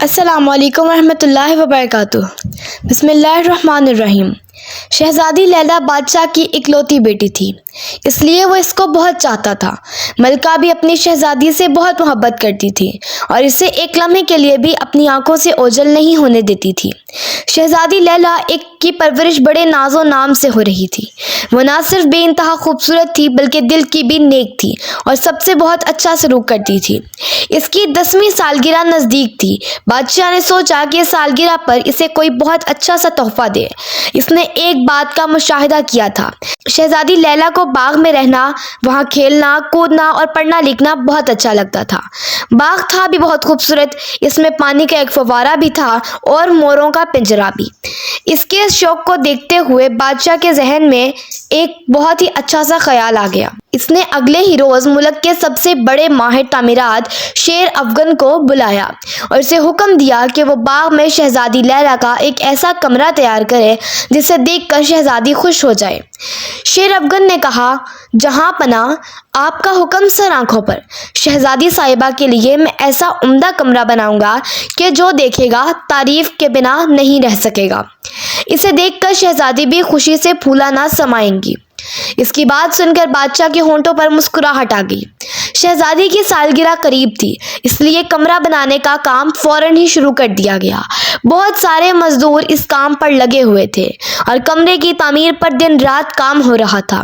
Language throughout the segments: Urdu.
السلام علیکم ورحمۃ اللہ وبرکاتہ۔ بسم اللہ الرحمن الرحیم۔ شہزادی لیلا بادشاہ کی اکلوتی بیٹی تھی، اس لیے وہ اس کو بہت چاہتا تھا۔ ملکہ بھی اپنی شہزادی سے بہت محبت کرتی تھی اور اسے ایک لمحے کے لیے بھی اپنی آنکھوں سے اوجھل نہیں ہونے دیتی تھی۔ شہزادی لیلا کی پرورش بڑے ناز و نام سے ہو رہی تھی۔ وہ نہ صرف بے انتہا خوبصورت تھی بلکہ دل کی بھی نیک تھی اور سب سے بہت اچھا سلوک کرتی تھی۔ اس کی 10ویں سالگرہ نزدیک تھی۔ بادشاہ نے سوچا کہ اس سالگرہ پر اسے کوئی بہت اچھا سا تحفہ دے۔ اس نے ایک بات کا مشاہدہ کیا تھا، شہزادی لیلا کو باغ میں رہنا، وہاں کھیلنا کودنا اور پڑھنا لکھنا بہت اچھا لگتا تھا۔ باغ تھا بھی بہت خوبصورت، اس میں پانی کا ایک فوارہ بھی تھا اور موروں کا پنجرہ بھی۔ اس کے شوق کو دیکھتے ہوئے بادشاہ کے ذہن میں ایک بہت ہی اچھا سا خیال آ گیا۔ اس نے اگلے ہی روز ملک کے سب سے بڑے ماہر تعمیرات شیر افگن کو بلایا اور اسے حکم دیا کہ وہ باغ میں شہزادی لیلا کا ایک ایسا کمرہ تیار کرے جسے دیکھ کر شہزادی خوش ہو جائے۔ شیر افگن نے کہا، جہاں پناہ، آپ کا حکم سر آنکھوں پر۔ شہزادی صاحبہ کے لیے میں ایسا عمدہ کمرہ بناؤں گا کہ جو دیکھے گا تعریف کے بنا نہیں رہ سکے گا۔ اسے دیکھ کر شہزادی بھی خوشی سے پھولا نہ سمائیں گی۔ اس کی بات سن کر بادشاہ کے ہونٹوں پر مسکراہٹ آ گئی۔ شہزادی کی سالگرہ قریب تھی، اس لیے کمرہ بنانے کا کام فوراً ہی شروع کر دیا گیا۔ بہت سارے مزدور اس کام پر لگے ہوئے تھے اور کمرے کی تعمیر پر دن رات کام ہو رہا تھا۔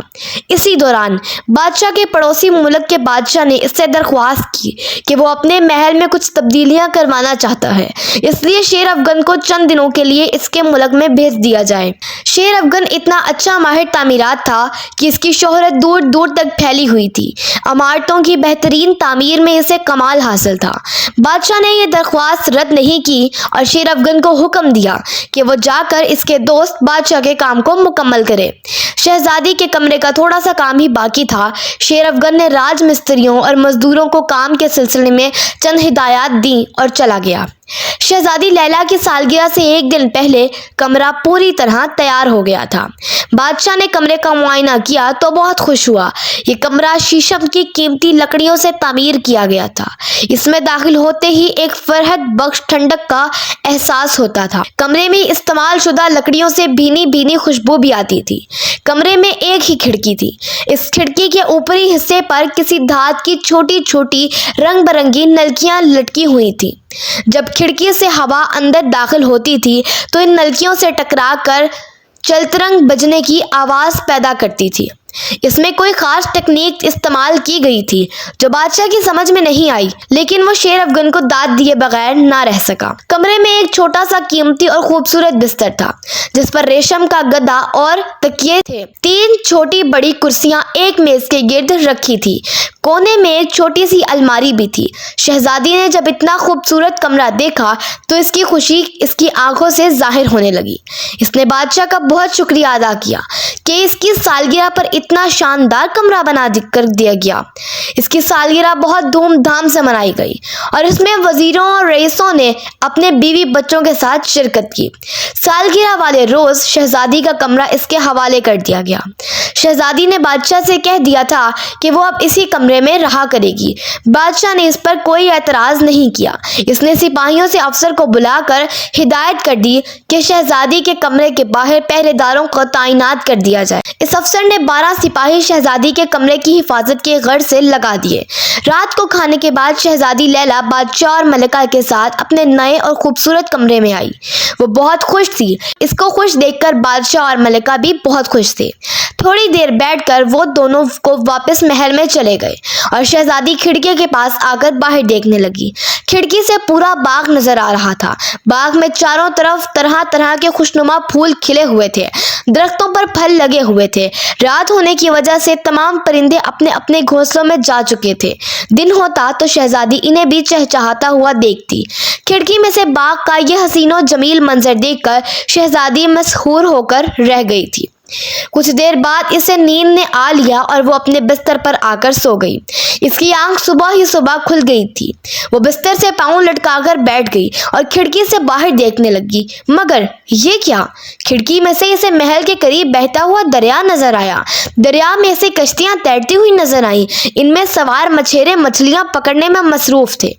اسی دوران بادشاہ کے پڑوسی ملک کے بادشاہ نے اس سے درخواست کی کہ وہ اپنے محل میں کچھ تبدیلیاں کروانا چاہتا ہے، اس لیے شیر افگن کو چند دنوں کے لیے اس کے ملک میں بھیج دیا جائے۔ شیر افگن اتنا اچھا ماہر تعمیرات تھا کہ اس کی شہرت دور دور تک پھیلی ہوئی تھی۔ عمارتوں کی بہترین تعمیر میں اسے کمال حاصل تھا۔ بادشاہ نے یہ درخواست رد نہیں کی اور شیر افگن کو حکم دیا کہ وہ جا کر اس کے دوست بادشاہ کے کام کو مکمل کرے۔ شہزادی کے کمرے کا تھوڑا سا کام ہی باقی تھا۔ شیر افگن نے راج مستریوں اور مزدوروں کو کام کے سلسلے میں چند ہدایات دیں اور چلا گیا۔ شہزادی لیلا کی سالگرہ سے ایک دن پہلے کمرہ پوری طرح تیار ہو گیا تھا۔ بادشاہ نے کمرے کا معائنہ کیا تو بہت خوش ہوا۔ یہ کمرہ شیشم کی قیمتی لکڑیوں سے تعمیر کیا گیا تھا۔ اس میں داخل ہوتے ہی ایک فرحت بخش ٹھنڈک کا احساس ہوتا تھا۔ کمرے میں استعمال شدہ لکڑیوں سے بھینی بھینی خوشبو بھی آتی تھی۔ کمرے میں ایک ہی کھڑکی تھی۔ اس کھڑکی کے اوپری حصے پر کسی دھات کی چھوٹی چھوٹی رنگ برنگی نلکیاں لٹکی ہوئی تھیں۔ جب کھڑکی سے ہوا اندر داخل ہوتی تھی تو ان نلکیوں سے ٹکرا کر چلترنگ بجنے کی آواز پیدا کرتی تھی۔ اس میں کوئی خاص تکنیک استعمال کی گئی تھی جو بادشاہ کی سمجھ میں نہیں آئی، لیکن وہ شیر افگن کو داد دیے بغیر نہ رہ سکا۔ کمرے میں ایک چھوٹا سا قیمتی اور خوبصورت بستر تھا جس پر ریشم کا گدا اور تکیے تھے۔ 3 چھوٹی بڑی کرسیاں ایک میز کے گرد رکھی تھی۔ کونے میں ایک چھوٹی سی الماری بھی تھی۔ شہزادی نے جب اتنا خوبصورت کمرہ دیکھا تو اس کی خوشی اس کی آنکھوں سے ظاہر ہونے لگی۔ اس نے بادشاہ کا بہت شکریہ ادا کیا کہ اس کی سالگرہ پر اتنا شاندار کمرہ بنا کر دیا گیا۔ اس کی سالگرہ بہت دھوم دھام سے منائی گئی اور اس میں وزیروں اور رئیسوں نے اپنے بیوی بچوں کے ساتھ شرکت کی۔ سالگرہ والے روز شہزادی کا کمرہ اس کے حوالے کر دیا گیا۔ شہزادی نے بادشاہ سے کہہ دیا تھا کہ وہ اب اسی کمرے میں رہا کرے گی۔ بادشاہ نے اس پر کوئی اعتراض نہیں کیا۔ اس نے سپاہیوں سے افسر کو بلا کر ہدایت کر دی کہ شہزادی کے کمرے کے باہر پہرے داروں کو تعینات کر دیا جائے۔ اس افسر نے 12 سپاہی شہزادی کے کمرے کی حفاظت کے غرض سے لگا دیے۔ رات کو کھانے کے بعد شہزادی لیلا بادشاہ اور ملکہ کے ساتھ اپنے نئے اور خوبصورت کمرے میں آئی۔ وہ بہت خوش تھی۔ اس کو خوش دیکھ کر بادشاہ اور ملکہ بھی بہت خوش تھے۔ تھوڑی دیر بیٹھ کر وہ دونوں کو واپس محل میں چلے گئے اور شہزادی کھڑکی کے پاس آ کر باہر دیکھنے لگی۔ کھڑکی سے پورا باغ نظر آ رہا تھا۔ باغ میں چاروں طرف طرح طرح کے خوشنما پھول کھلے ہوئے تھے، درختوں پر پھل لگے ہوئے تھے۔ رات ہونے کی وجہ سے تمام پرندے اپنے اپنے گھونسلوں میں جا چکے تھے۔ دن ہوتا تو شہزادی انہیں بھی چہچہاتا ہوا دیکھتی۔ کھڑکی میں سے باغ کا یہ حسین و جمیل منظر دیکھ کر شہزادی مسحور ہو کر رہ گئی تھی۔ کچھ دیر بعد اسے نیند نے آ لیا اور وہ اپنے بستر پر آ کر سو گئی۔ اس کی آنکھ صبح ہی صبح کھل گئی تھی۔ وہ بستر سے پاؤں لٹکا کر بیٹھ گئی اور کھڑکی سے باہر دیکھنے لگی، مگر یہ کیا؟ کھڑکی میں سے اسے محل کے قریب بہتا ہوا دریا نظر آیا۔ دریا میں سے کشتیاں تیرتی ہوئی نظر آئیں، ان میں سوار مچھیرے مچھلیاں پکڑنے میں مصروف تھے۔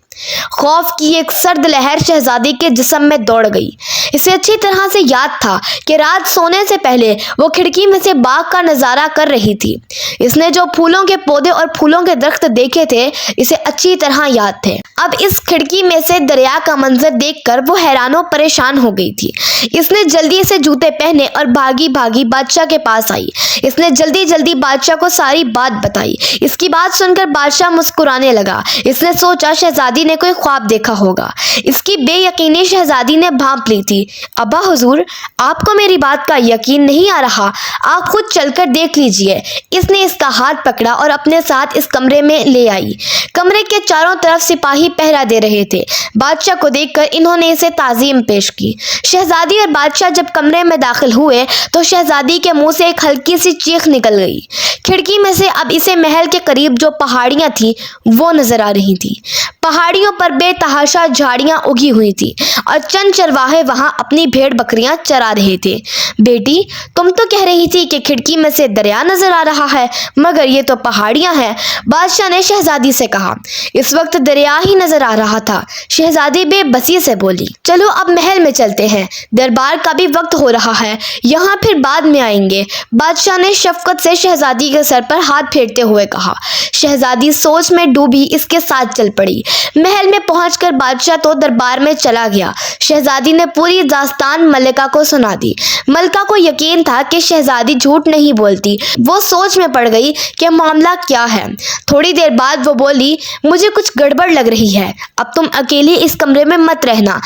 خوف کی ایک سرد لہر شہزادی کے جسم میں دوڑ گئی۔ اسے اچھی طرح سے یاد تھا کہ رات سونے سے پہلے وہ کھڑکی میں سے باغ کا نظارہ کر رہی تھی۔ اس نے جو پھولوں کے پودے اور پھولوں کے درخت دیکھے تھے اسے اچھی طرح یاد تھے۔ اب اس کھڑکی میں سے دریا کا منظر دیکھ کر وہ حیران و پریشان ہو گئی تھی۔ اس نے جلدی سے جوتے پہنے اور بھاگی بھاگی بادشاہ کے پاس آئی۔ اس نے جلدی جلدی بادشاہ کو ساری بات بتائی۔ اس کی بات سن کر بادشاہ مسکرانے لگا۔ اس نے سوچا شہزادی نے کوئی خواب دیکھا ہوگا۔ اس کی بے یقینی شہزادی نے بھانپ لی تھی۔ ابا حضور، آپ کو میری بات کا یقین نہیں آ رہا، آپ خود چل کر دیکھ لیجئے۔ اس نے اس کا ہاتھ پکڑا اور اپنے ساتھ اس کمرے میں لے آئی۔ کمرے کے چاروں طرف سپاہی پہرا دے رہے تھے۔ بادشاہ کو دیکھ کر انہوں نے اسے تعظیم پیش کی۔ شہزادی اور بادشاہ جب کمرے میں داخل ہوئے تو شہزادی کے منہ سے ایک ہلکی سی چیخ نکل گئی۔ کھڑکی میں سے اب اسے محل کے قریب جو پہاڑیاں تھیں وہ نظر آ رہی تھیں۔ پہاڑیوں پر بے تحاشا جھاڑیاں اگی ہوئی تھیں اور چند چرواہے وہاں اپنی بھیڑ بکریاں چرا رہے تھے۔ بیٹی، تم تو کہہ رہی تھی کہ کھڑکی میں سے دریا نظر آ رہا ہے، مگر یہ تو پہاڑیاں ہیں، بادشاہ نے شہزادی سے کہا۔ اس وقت دریا ہی نظر آ رہا تھا، شہزادی بے بسی سے بولی۔ چلو اب محل میں چلتے ہیں، دربار کا بھی وقت ہو رہا ہے، یہاں پھر بعد میں آئیں گے، بادشاہ نے شفقت سے شہزادی کے سر پر ہاتھ پھیرتے ہوئے کہا۔ شہزادی سوچ میں ڈوبی اس کے ساتھ چل پڑی۔ محل میں پہنچ کر بادشاہ تو دربار میں چلا گیا۔ شہزادی نے پوری داستان ملکہ کو سنا دی۔ ملکہ کو یقین تھا کہ شہزادی جھوٹ نہیں بولتی۔ وہ سوچ میں پڑ گئی کہ معاملہ کیا ہے۔ تھوڑی دیر بعد وہ بولی، مجھے کچھ گڑبڑ لگ رہی ہے، اب تم اکیلی اس کمرے میں مت رہنا،